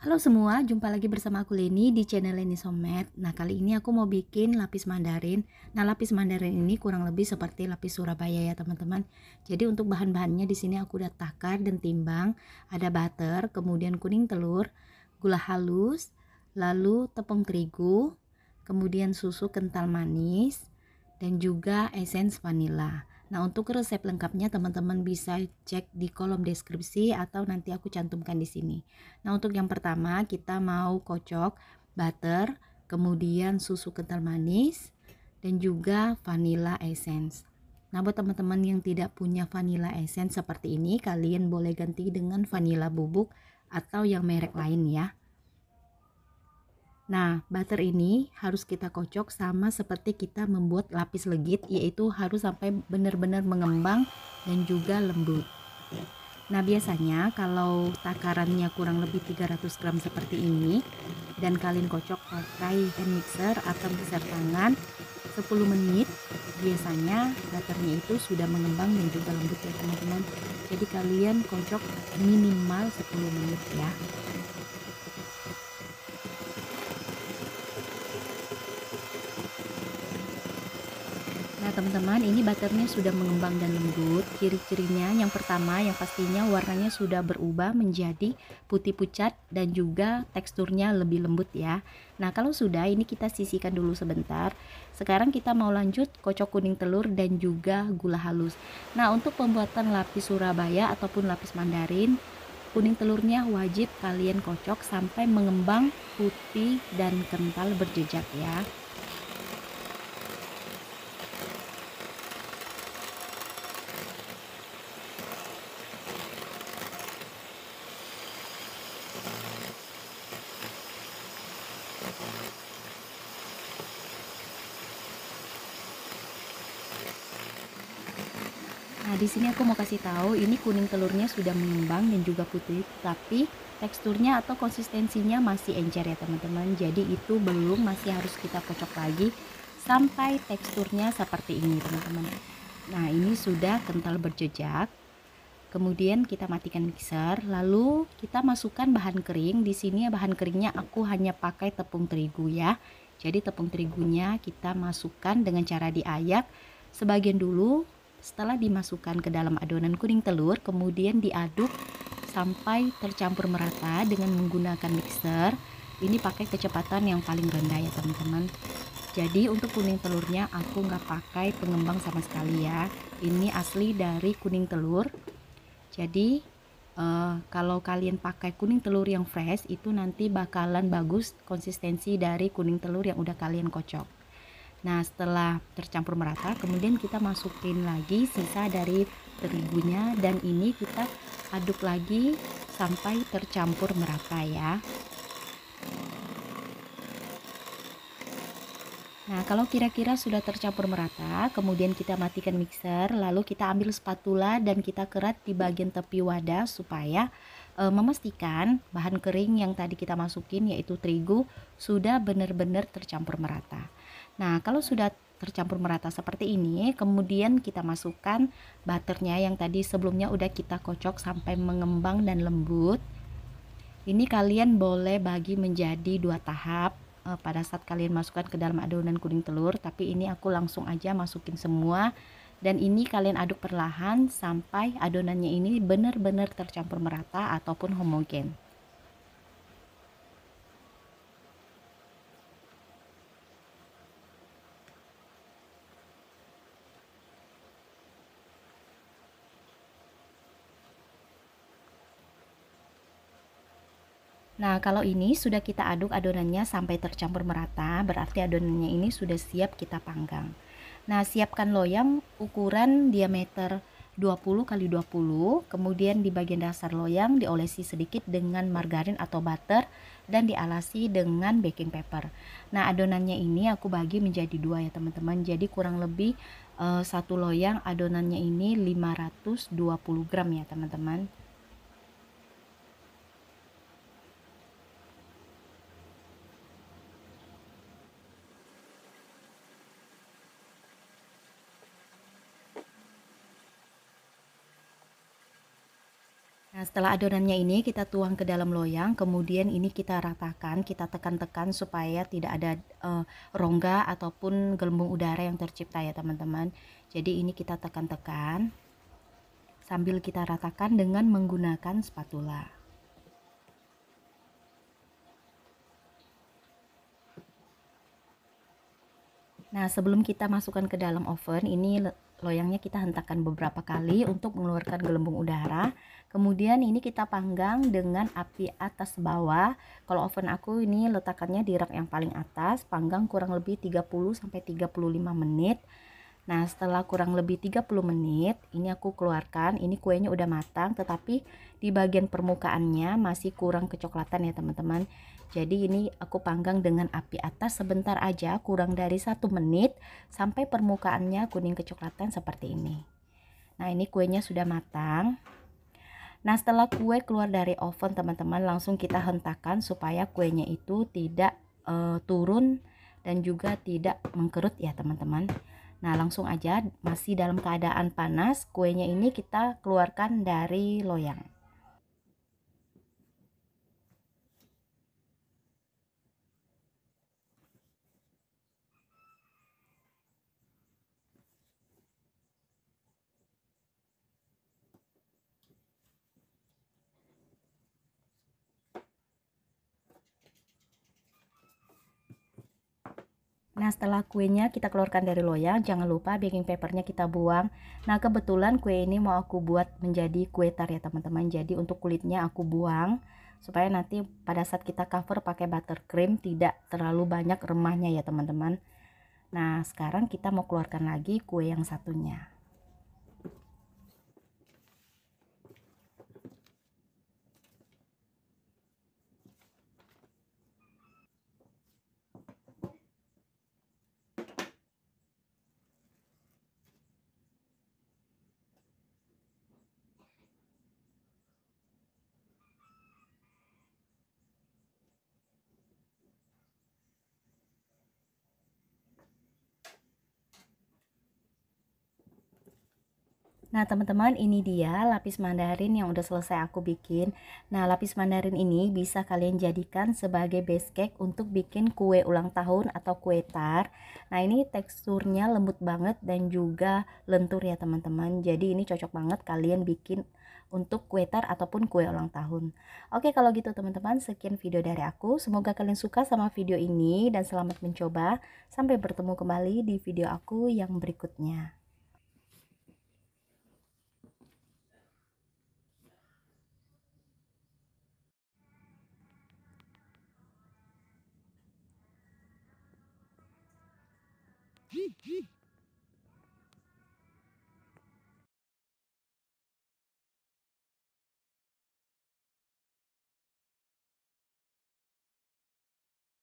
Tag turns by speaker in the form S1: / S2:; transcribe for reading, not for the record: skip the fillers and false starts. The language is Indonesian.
S1: Halo semua, jumpa lagi bersama aku Leni di channel Leni Somet. Nah, kali ini aku mau bikin lapis Mandarin. Nah, lapis Mandarin ini kurang lebih seperti lapis Surabaya ya, teman-teman. Jadi untuk bahan-bahannya di sini aku udah takar dan timbang. Ada butter, kemudian kuning telur, gula halus, lalu tepung terigu, kemudian susu kental manis, dan juga essence vanilla. Nah, untuk resep lengkapnya teman-teman bisa cek di kolom deskripsi atau nanti aku cantumkan di sini. Nah, untuk yang pertama kita mau kocok butter, kemudian susu kental manis, dan juga vanilla essence. Nah, buat teman-teman yang tidak punya vanilla essence seperti ini, kalian boleh ganti dengan vanilla bubuk atau yang merek lain ya. Nah, butter ini harus kita kocok sama seperti kita membuat lapis legit, yaitu harus sampai benar-benar mengembang dan juga lembut. Nah, biasanya kalau takarannya kurang lebih 300 gram seperti ini dan kalian kocok pakai hand mixer atau mixer tangan 10 menit, biasanya butternya itu sudah mengembang dan juga lembut ya teman-teman. Jadi kalian kocok minimal 10 menit ya. Nah teman-teman, ini butternya sudah mengembang dan lembut. Ciri-cirinya yang pertama, yang pastinya warnanya sudah berubah menjadi putih pucat dan juga teksturnya lebih lembut ya. Nah kalau sudah, ini kita sisihkan dulu sebentar. Sekarang kita mau lanjut kocok kuning telur dan juga gula halus. Nah untuk pembuatan lapis Surabaya ataupun lapis Mandarin, kuning telurnya wajib kalian kocok sampai mengembang putih dan kental berjejak ya. Nah, di sini aku mau kasih tahu, ini kuning telurnya sudah mengembang dan juga putih, tapi teksturnya atau konsistensinya masih encer ya teman-teman. Jadi itu belum, masih harus kita kocok lagi sampai teksturnya seperti ini teman-teman. Nah, ini sudah kental berjejak. Kemudian kita matikan mixer, lalu kita masukkan bahan kering. Di sini bahan keringnya aku hanya pakai tepung terigu ya. Jadi tepung terigunya kita masukkan dengan cara diayak sebagian dulu. Setelah dimasukkan ke dalam adonan kuning telur, kemudian diaduk sampai tercampur merata dengan menggunakan mixer. Ini pakai kecepatan yang paling rendah ya teman-teman. Jadi untuk kuning telurnya aku nggak pakai pengembang sama sekali ya. Ini asli dari kuning telur. Jadi kalau kalian pakai kuning telur yang fresh itu nanti bakalan bagus konsistensi dari kuning telur yang udah kalian kocok. Nah setelah tercampur merata, kemudian kita masukin lagi sisa dari terigunya dan ini kita aduk lagi sampai tercampur merata ya. Nah, kalau kira-kira sudah tercampur merata, kemudian kita matikan mixer, lalu kita ambil spatula dan kita kerat di bagian tepi wadah supaya memastikan bahan kering yang tadi kita masukin yaitu terigu sudah benar-benar tercampur merata. Nah, kalau sudah tercampur merata seperti ini, kemudian kita masukkan butternya yang tadi sebelumnya udah kita kocok sampai mengembang dan lembut. Ini kalian boleh bagi menjadi dua tahap pada saat kalian masukkan ke dalam adonan kuning telur, tapi ini aku langsung aja masukin semua dan ini kalian aduk perlahan sampai adonannya ini benar-benar tercampur merata ataupun homogen. Nah, kalau ini sudah kita aduk adonannya sampai tercampur merata, berarti adonannya ini sudah siap kita panggang. Nah, siapkan loyang ukuran diameter 20 kali 20, kemudian di bagian dasar loyang diolesi sedikit dengan margarin atau butter dan dialasi dengan baking paper. Nah, adonannya ini aku bagi menjadi dua ya teman-teman. Jadi kurang lebih satu loyang adonannya ini 520 gram ya teman-teman. Nah, Nah, setelah adonannya ini kita tuang ke dalam loyang, kemudian ini kita ratakan, kita tekan-tekan supaya tidak ada rongga ataupun gelembung udara yang tercipta ya teman-teman. Jadi ini kita tekan-tekan sambil kita ratakan dengan menggunakan spatula. Nah, sebelum kita masukkan ke dalam oven, ini loyangnya kita hentakkan beberapa kali untuk mengeluarkan gelembung udara. Kemudian ini kita panggang dengan api atas bawah. Kalau oven aku ini letakannya di rak yang paling atas, panggang kurang lebih 30-35 menit. Nah, setelah kurang lebih 30 menit, ini aku keluarkan. Ini kuenya udah matang, tetapi di bagian permukaannya masih kurang kecoklatan ya teman-teman. Jadi ini aku panggang dengan api atas sebentar aja, kurang dari 1 menit, sampai permukaannya kuning kecoklatan seperti ini. Nah, ini kuenya sudah matang. Nah, setelah kue keluar dari oven teman-teman, langsung kita hentakkan supaya kuenya itu tidak turun dan juga tidak mengkerut ya teman-teman. Nah, langsung aja, masih dalam keadaan panas, kuenya ini kita keluarkan dari loyang. Nah, setelah kuenya kita keluarkan dari loyang, jangan lupa baking papernya kita buang. Nah, kebetulan kue ini mau aku buat menjadi kue tar ya teman-teman. Jadi untuk kulitnya aku buang supaya nanti pada saat kita cover pakai buttercream tidak terlalu banyak remahnya ya teman-teman. Nah, sekarang kita mau keluarkan lagi kue yang satunya. Nah, teman-teman, ini dia lapis mandarin yang udah selesai aku bikin. Nah, lapis mandarin ini bisa kalian jadikan sebagai base cake untuk bikin kue ulang tahun atau kue tar. Nah, ini teksturnya lembut banget dan juga lentur ya teman-teman. Jadi ini cocok banget kalian bikin untuk kue tar ataupun kue ulang tahun. Oke, kalau gitu teman-teman, sekian video dari aku. Semoga kalian suka sama video ini dan selamat mencoba. Sampai bertemu kembali di video aku yang berikutnya.